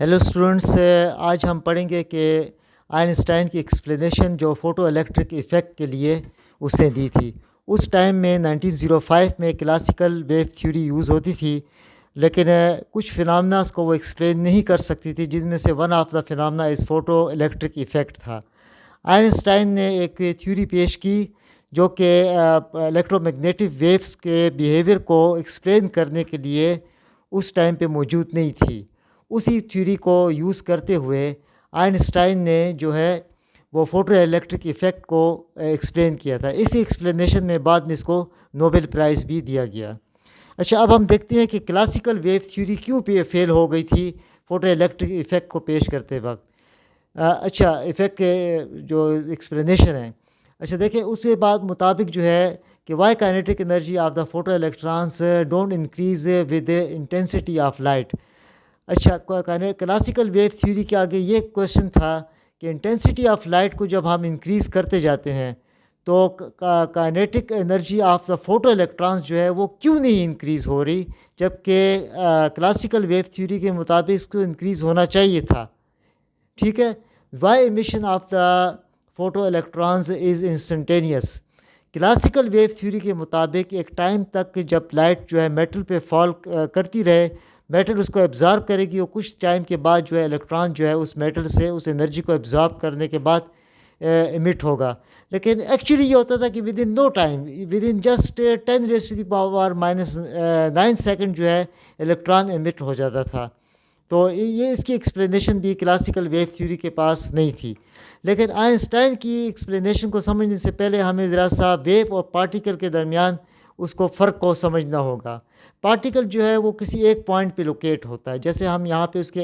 Hello students, आज हम पढ़ेंगे कि आइंस्टाइन की एक्सप्लेनेशन जो फ़ोटो इलेक्ट्रिक इफ़ेक्ट के लिए उसने दी थी। उस टाइम में 1905 में क्लासिकल वेव थ्योरी यूज़ होती थी, लेकिन कुछ फिनोमेनास को वो एक्सप्लेन नहीं कर सकती थी, जिनमें से वन ऑफ द फिनोमेना इस फ़ोटो इलेक्ट्रिक इफ़ेक्ट था। आइंस्टाइन ने एक थ्योरी पेश की जो कि इलेक्ट्रोमैग्नेटिक वेव्स के बिहेवियर को एक्सप्लेन करने के लिए उस टाइम पे मौजूद नहीं थी। उसी थ्योरी को यूज़ करते हुए आइंस्टाइन ने जो है वो फोटो इलेक्ट्रिक इफ़ेक्ट को एक्सप्लेन किया था। इसी एक्सप्लेनेशन में बाद में इसको नोबेल प्राइज़ भी दिया गया। अच्छा, अब हम देखते हैं कि क्लासिकल वेव थ्योरी क्यों फेल हो गई थी फोटो इलेक्ट्रिक इफ़ेक्ट को पेश करते वक्त। अच्छा, इफ़ेक्ट के जो एक्सप्लेनेशन है, अच्छा देखिए, उसके बाद मुताबिक जो है कि why kinetic energy of the photo electrons don't increase with intensity of light. अच्छा, क्लासिकल वेव थ्योरी के आगे ये क्वेश्चन था कि इंटेंसिटी ऑफ लाइट को जब हम इंक्रीज़ करते जाते हैं तो kinetic energy of the photo electrons जो है वो क्यों नहीं इंक्रीज़ हो रही, जबकि क्लासिकल वेव थ्योरी के मुताबिक इसको इंक्रीज़ होना चाहिए था। ठीक है, why emission of the photo electrons is instantaneous. Classical wave theory के मुताबिक एक टाइम तक जब लाइट जो है मेटल पे फॉल करती रहे, मेटल उसको एब्ज़ॉर्ब करेगी और कुछ टाइम के बाद जो है इलेक्ट्रॉन जो है उस मेटल से उस एनर्जी को एब्ज़ॉर्ब करने के बाद इमिट होगा। लेकिन एक्चुअली ये होता था कि within no time, within just 10⁻⁻⁹ second जो है इलेक्ट्रॉन इमिट हो जाता था। तो ये इसकी एक्सप्लेनेशन भी क्लासिकल वेव थ्योरी के पास नहीं थी। लेकिन आइंस्टाइन की एक्सप्लेनेशन को समझने से पहले हमें ज़रा सा वेव और पार्टिकल के दरमियान उसको फ़र्क को समझना होगा। पार्टिकल जो है वो किसी एक पॉइंट पे लोकेट होता है। जैसे हम यहाँ पे उसके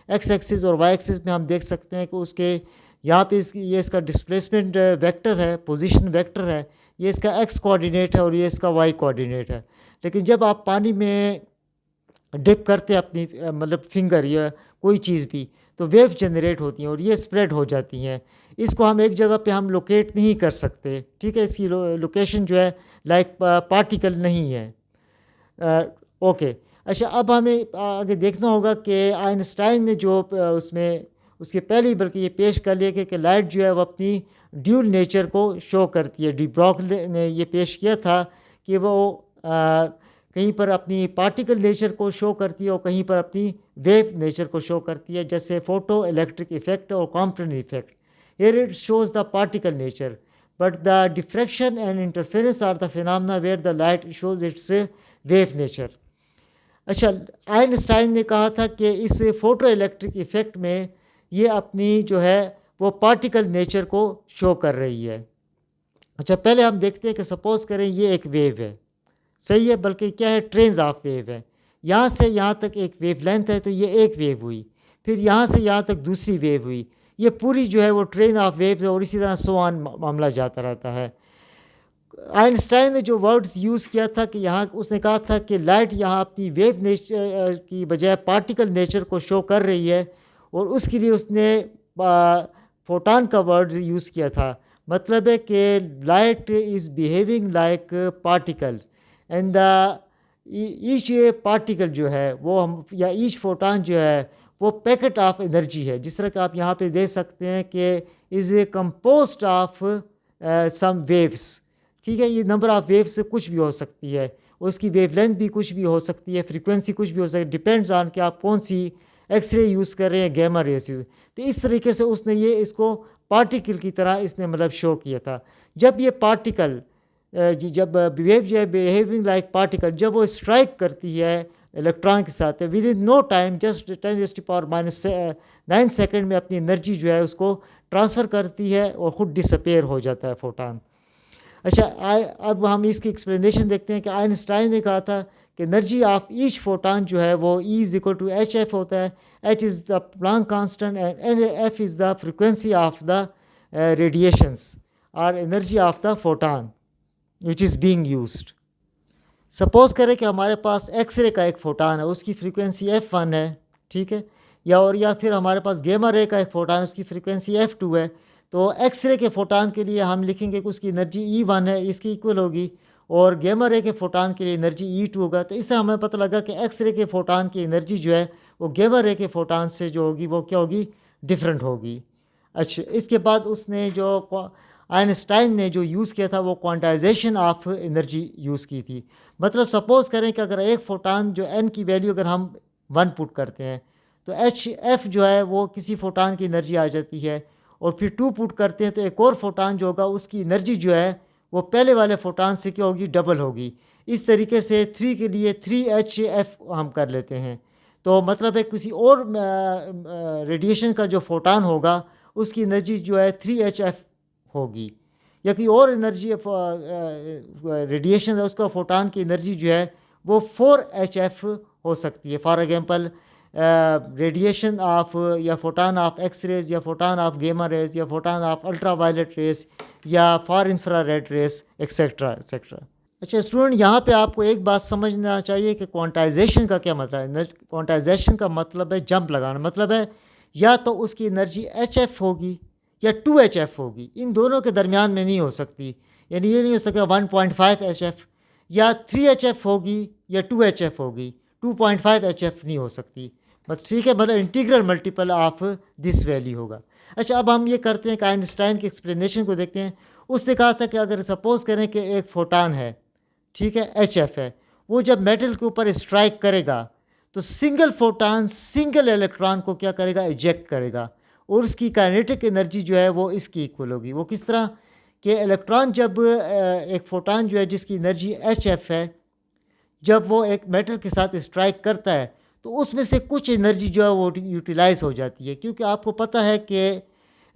एक्स एक्सिस और वाई एक्सिस में हम देख सकते हैं कि उसके यहाँ पे ये इसका डिस्प्लेसमेंट वेक्टर है, पोजीशन वेक्टर है, ये इसका एक्स कोऑर्डिनेट है और ये इसका वाई कोऑर्डिनेट है। लेकिन जब आप पानी में डिप करते हैं अपनी मतलब फिंगर या कोई चीज़ भी, तो वेव जनरेट होती हैं और ये स्प्रेड हो जाती हैं। इसको हम एक जगह पे हम लोकेट नहीं कर सकते। ठीक है, इसकी लोकेशन जो है लाइक पार्टिकल नहीं है। ओके, अच्छा, अब हमें आगे देखना होगा कि आइंस्टाइन ने जो उसमें उसके पहले ही बल्कि ये पेश कर लिया कि लाइट जो है वो अपनी ड्यूल नेचर को शो करती है। डी ब्रॉग ने ये पेश किया था कि वो कहीं पर अपनी पार्टिकल नेचर को शो करती है और कहीं पर अपनी वेव नेचर को शो करती है, जैसे फोटो इलेक्ट्रिक इफेक्ट और Compton effect. Here it shows the particle nature, but the diffraction and interference are the phenomena where the light shows its wave nature. अच्छा, आइंस्टाइन ने कहा था कि इस फोटो इलेक्ट्रिक इफेक्ट में ये अपनी जो है वो पार्टिकल नेचर को शो कर रही है। अच्छा, पहले हम देखते हैं कि सपोज़ करें ये एक वेव है, सही है, बल्कि क्या है, ट्रेन्स ऑफ वेव है। यहाँ से यहाँ तक एक वेव लेंथ है, तो ये एक वेव हुई। फिर यहाँ से यहाँ तक दूसरी वेव हुई। ये पूरी जो है वो ट्रेन ऑफ वेव है और इसी तरह सो ऑन मामला जाता रहता है। आइंस्टाइन ने जो वर्ड्स यूज़ किया था कि यहाँ उसने कहा था कि लाइट यहाँ अपनी वेव नेचर की बजाय पार्टिकल नेचर को शो कर रही है, और उसके लिए उसने फोटान का वर्ड यूज़ किया था। मतलब है कि light is behaving like particles and the each particle जो है वो हम या ईच फोटान जो है वो पैकेट ऑफ एनर्जी है। जिस तरह कि आप यहाँ पे देख सकते हैं कि is a composite of some waves. ठीक है, ये नंबर ऑफ वेव्स से कुछ भी हो सकती है, उसकी वेवलेंथ भी कुछ भी हो सकती है, फ्रीक्वेंसी कुछ भी हो सकती है, डिपेंड्स ऑन कि आप कौन सी एक्सरे यूज़ कर रहे हैं, गैमा रेस। तो इस तरीके से उसने ये इसको पार्टिकल की तरह इसने मतलब शो किया था। जब ये पार्टिकल जब वेव जो है बिहेविंग लाइक पार्टिकल जब वो स्ट्राइक करती है इलेक्ट्रॉन के साथ, within no time, just 10⁻⁹ second में अपनी एनर्जी जो है उसको ट्रांसफ़र करती है और ख़ुद डिसअपेयर हो जाता है फोटान। अच्छा, अब हम इसकी एक्सप्लेनेशन देखते हैं कि आइंस्टाइन ने कहा था कि एनर्जी ऑफ ईच फोटान जो है वो E is equal to H F होता है। H is the Planck constant and F is the frequency of the radiations और energy of the photon which is being used. Suppose करें कि हमारे पास x ray का एक फोटान है, उसकी फ्रीक्वेंसी F1 है। ठीक है, या फिर हमारे पास गेमा रे का एक फोटान है, उसकी फ्रीक्वेंसी F2 है। तो एक्सरे के फोटान के लिए हम लिखेंगे कि उसकी एनर्जी E1 है, इसकी इक्वल होगी, और गैमा रे के फोटान के लिए एनर्जी E2 होगा। तो इससे हमें पता लगा कि एक्स रे के फोटान की एनर्जी जो है वो गैमा रे के फोटान से जो होगी वो क्या होगी, डिफरेंट होगी। अच्छा, इसके बाद उसने जो आइंस्टाइन ने जो यूज़ किया था वो क्वांटाइजेशन ऑफ एनर्जी यूज़ की थी। मतलब सपोज़ करें कि अगर एक फोटान जो n की वैल्यू अगर हम 1 पुट करते हैं तो HF जो है वो किसी फोटान की एनर्जी आ जाती है, और फिर 2 पुट करते हैं तो एक और फोटान जो होगा उसकी एनर्जी जो है वो पहले वाले फोटान से क्या होगी, डबल होगी। इस तरीके से 3 के लिए 3HF हम कर लेते हैं। तो मतलब है किसी और रेडिएशन का जो फोटान होगा उसकी एनर्जी जो है 3HF होगी, या कोई और एनर्जी रेडिएशन है उसका फोटान की एनर्जी जो है वो 4HF हो सकती है। फॉर एग्जांपल रेडिएशन ऑफ या फोटान ऑफ एक्स रेज या फोटान ऑफ गेमा रेज या photon of ultraviolet rays या far infrared rays etcetera etcetera. अच्छा स्टूडेंट, यहाँ पे आपको एक बात समझना चाहिए कि क्वांटाइजेशन का क्या मतलब है। क्वांटाइजेशन का मतलब है जंप लगाना, मतलब है या तो उसकी एनर्जी HF होगी या 2HF होगी, इन दोनों के दरमियान में नहीं हो सकती। यानी ये नहीं हो सकता 1.5HF या 3HF होगी या 2HF होगी, 2.5HF नहीं हो सकती। बस ठीक है, मतलब integral multiple of this value होगा। अच्छा, अब हम ये करते हैं कि आइंस्टाइन की एक्सप्लेनेशन को देखते हैं। उसने कहा था कि अगर सपोज़ करें कि एक फोटान है, ठीक है, HF है, वो जब मेटल के ऊपर स्ट्राइक करेगा तो सिंगल फोटान सिंगल इलेक्ट्रॉन को क्या करेगा, इजेक्ट करेगा, और उसकी काइनेटिक एनर्जी जो है वो इसकी इक्वल होगी। वो किस तरह कि इलेक्ट्रॉन जब एक फोटान जो है जिसकी एनर्जी HF है, जब वो एक मेटल के साथ स्ट्राइक करता है तो उसमें से कुछ एनर्जी जो है वो यूटिलाइज हो जाती है, क्योंकि आपको पता है कि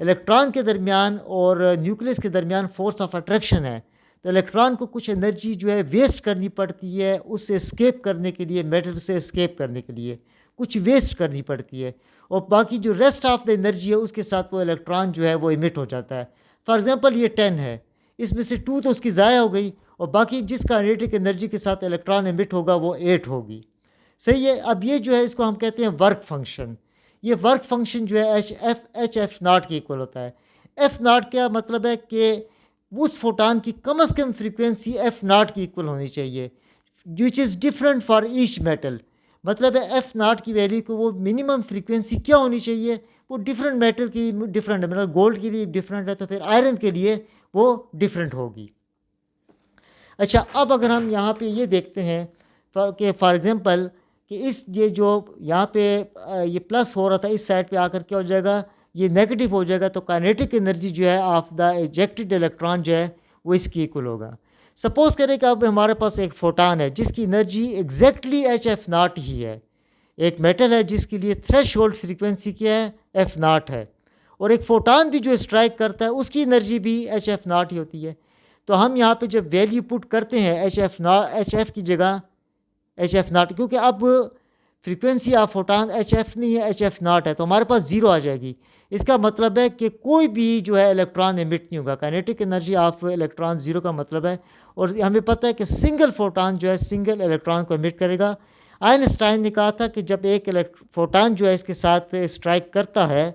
इलेक्ट्रॉन के दरमियान और न्यूक्लियस के दरमियान फोर्स ऑफ अट्रैक्शन है। तो इलेक्ट्रॉन को कुछ एनर्जी जो है वेस्ट करनी पड़ती है, उससे स्केप करने के लिए, मेटल से स्केप करने के लिए कुछ वेस्ट करनी पड़ती है, और बाकी जो रेस्ट ऑफ द एनर्जी है उसके साथ वो इलेक्ट्रॉन जो है वो इमिट हो जाता है। फॉर एग्जांपल ये 10 है, इसमें से 2 तो उसकी ज़ाया हो गई, और बाकी जिस काइनेटिक एनर्जी के साथ इलेक्ट्रॉन इमिट होगा वो 8 होगी। सही है। अब ये जो है इसको हम कहते हैं वर्क फंक्शन। ये वर्क फंक्शन जो है HF नॉट के इक्वल होता है। F नॉट क्या मतलब है कि उस फोटान की कम से कम फ्रीक्वेंसी F नॉट की इक्वल होनी चाहिए, which is different for each metal. मतलब है F नॉट की वैल्यू को वो मिनिमम फ्रीक्वेंसी क्या होनी चाहिए, वो डिफरेंट मेटल की डिफरेंट है। मतलब गोल्ड के लिए डिफरेंट है तो फिर आयरन के लिए वो डिफरेंट होगी। अच्छा, अब अगर हम यहाँ पे ये देखते हैं कि फॉर एग्जांपल कि इस ये जो यहाँ पे ये प्लस हो रहा था, इस साइड पे आकर क्या हो जाएगा, ये नेगेटिव हो जाएगा। तो काइनेटिक एनर्जी जो है ऑफ द इजेक्टेड इलेक्ट्रॉन जो है वो इसकी इक्वल होगा। सपोज़ करें कि अब हमारे पास एक फोटान है जिसकी एनर्जी एग्जैक्टली HF नॉट ही है। एक मेटल है जिसके लिए थ्रेशोल्ड फ्रीक्वेंसी क्या है, F नॉट है, और एक फोटान भी जो स्ट्राइक करता है उसकी एनर्जी भी HF नॉट ही होती है। तो हम यहाँ पे जब वैल्यू पुट करते हैं HF की जगह HF नॉट, क्योंकि अब फ्रीक्वेंसी ऑफ फोटान HF नहीं है, HF नॉट है, तो हमारे पास 0 आ जाएगी। इसका मतलब है कि कोई भी जो है इलेक्ट्रॉन इमिट नहीं होगा। काइनेटिक एनर्जी ऑफ इलेक्ट्रॉन 0 का मतलब है, और हमें पता है कि सिंगल फोटान जो है सिंगल इलेक्ट्रॉन को इमिट करेगा। आइंस्टाइन ने कहा था कि जब एक फोटान जो है इसके साथ स्ट्राइक करता है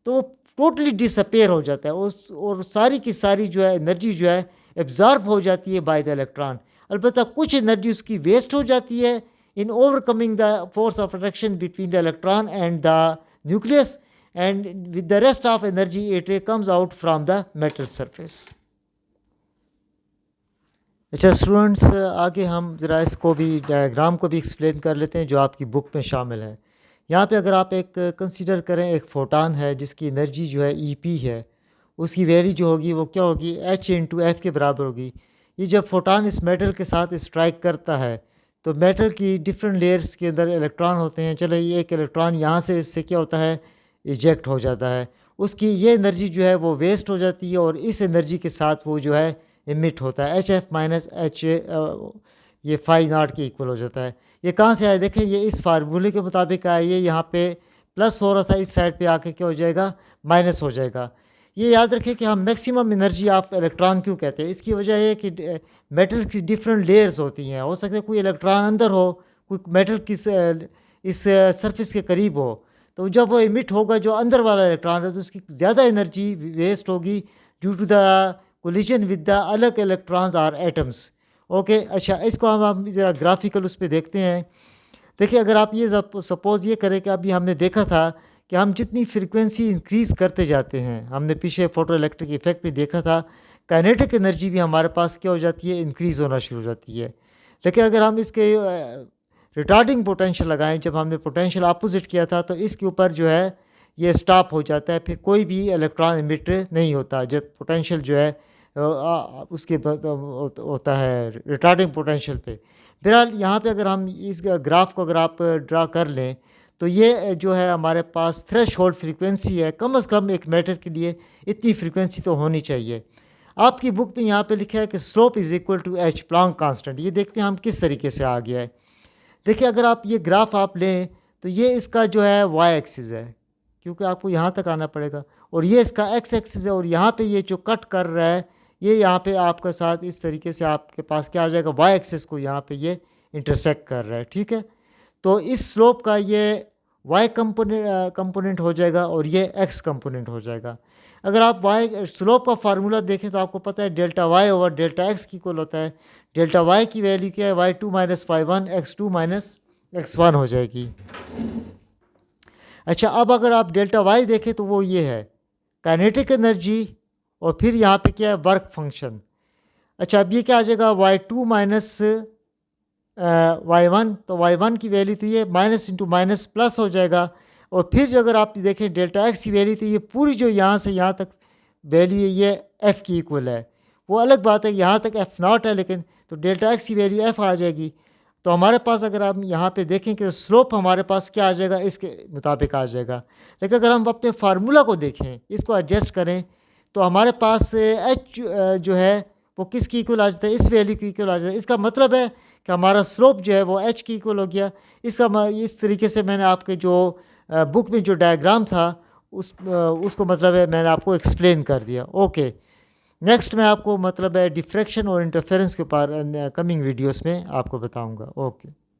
तो वो टोटली डिसअपेयर हो जाता है, और सारी की सारी जो है एनर्जी जो है एब्जॉर्ब हो जाती है बाय द इलेक्ट्रॉन। अलबत्ता कुछ एनर्जी उसकी वेस्ट हो जाती है in overcoming the force of attraction between the electron and the nucleus, and with the rest of energy it comes out from the metal surface. अच्छा स्टूडेंट्स, आगे हम ज़रा इसको भी डायग्राम को भी एक्सप्लेन कर लेते हैं जो आपकी बुक में शामिल है। यहाँ पे अगर आप एक कंसीडर करें, एक फोटान है जिसकी एनर्जी जो है EP है, उसकी वैल्यू जो होगी वो क्या होगी, H × F के बराबर होगी। ये जब फोटान इस मेटल के साथ स्ट्राइक करता है तो मेटल की डिफरेंट लेयर्स के अंदर इलेक्ट्रॉन होते हैं। चलो, ये एक इलेक्ट्रॉन यहाँ से इससे क्या होता है, इजेक्ट हो जाता है, उसकी ये एनर्जी जो है वो वेस्ट हो जाती है, और इस एनर्जी के साथ वो जो है इमिट होता है। HF - H ये फाई नॉट के इक्वल हो जाता है। ये कहाँ से आया, देखें ये इस फार्मूले के मुताबिक आया। ये यहाँ पे प्लस हो रहा था, इस साइड पे आके क्या हो जाएगा, माइनस हो जाएगा। ये याद रखें कि हम मैक्सिमम एनर्जी ऑफ इलेक्ट्रॉन क्यों कहते हैं। इसकी वजह है कि मेटल की डिफरेंट लेयर्स होती हैं। हो सकता है कोई इलेक्ट्रॉन अंदर हो, कोई मेटल की इस सरफेस के करीब हो, तो जब वो इमिट होगा जो अंदर वाला इलेक्ट्रॉन है तो उसकी ज़्यादा एनर्जी वेस्ट होगी due to the collision with the अलग इलेक्ट्रॉन्स और एटम्स। ओके, अच्छा इसको हम ज़रा ग्राफिकल उस पर देखते हैं। देखिए, अगर आप ये सपोज़ ये करें कि अभी हमने देखा था कि हम जितनी फ्रीक्वेंसी इंक्रीज़ करते जाते हैं, हमने पीछे फोटो इलेक्ट्रिक इफेक्ट भी देखा था, काइनेटिक एनर्जी भी हमारे पास क्या हो जाती है, इंक्रीज़ होना शुरू हो जाती है। लेकिन अगर हम इसके रिटार्डिंग पोटेंशियल लगाएं, जब हमने पोटेंशियल अपोजिट किया था तो इसके ऊपर जो है ये स्टॉप हो जाता है, फिर कोई भी इलेक्ट्रॉन इमिट नहीं होता जब पोटेंशियल जो है उसके होता है रिटार्डिंग पोटेंशियल पे। बहरहाल यहाँ पे अगर हम इस ग्राफ को अगर आप ड्रा कर लें तो ये जो है हमारे पास थ्रेश होल्ड फ्रीक्वेंसी है, कम से कम एक मैटर के लिए इतनी फ्रीक्वेंसी तो होनी चाहिए। आपकी बुक में यहाँ पे लिखा है कि slope is equal to H, Planck constant. ये देखते हैं हम किस तरीके से आ गया है। देखिए, अगर आप ये ग्राफ आप लें तो ये इसका जो है वाई एक्सिस है, क्योंकि आपको यहाँ तक आना पड़ेगा, और ये इसका एक्स एक्सिस है, और यहाँ पे ये जो कट कर रहा है ये यहाँ पे आपके साथ इस तरीके से आपके पास क्या आ जाएगा, वाई एक्सिस को यहाँ पे ये इंटरसेक्ट कर रहा है। ठीक है, तो इस स्लोप का ये वाई कंपोनेंट हो जाएगा और ये एक्स कंपोनेंट हो जाएगा। अगर आप वाई स्लोप का फार्मूला देखें तो आपको पता है delta Y over delta X की इक्वल होता है। डेल्टा वाई की वैल्यू क्या है, Y two minus Y one, X two minus X one हो जाएगी। अच्छा, अब अगर आप डेल्टा वाई देखें तो वो ये है काइनेटिक एनर्जी, और फिर यहाँ पे क्या है, वर्क फंक्शन। अच्छा, अब ये क्या आ जाएगा, Y two minus Y one, तो वाई वन की वैल्यू तो ये माइनस इंटू माइनस प्लस हो जाएगा, और फिर अगर आप देखें डेल्टा एक्स की वैल्यू तो ये पूरी जो यहाँ से यहाँ तक वैल्यू है ये एफ़ की इक्वल है। वो अलग बात है, यहाँ तक एफ़ नॉट है, लेकिन तो डेल्टा एक्स की वैल्यू एफ़ आ जाएगी। तो हमारे पास अगर हम यहाँ पे देखें कि स्लोप हमारे पास क्या आ जाएगा, इसके मुताबिक आ जाएगा। लेकिन अगर हम अपने फार्मूला को देखें, इसको एडजस्ट करें, तो हमारे पास एच जो है वो किसकी इक्वल आ जाता है, इस वैल्यू की इक्वल आ जाता है। इसका मतलब है कि हमारा स्लोप जो है वो एच की इक्वल हो गया। इसका इस तरीके से मैंने आपके जो बुक में जो डायग्राम था उसको मतलब है मैंने आपको एक्सप्लेन कर दिया। ओके, नेक्स्ट मैं आपको मतलब है डिफ्रैक्शन और इंटरफेरेंस के ऊपर कमिंग वीडियोस में आपको बताऊंगा। ओके।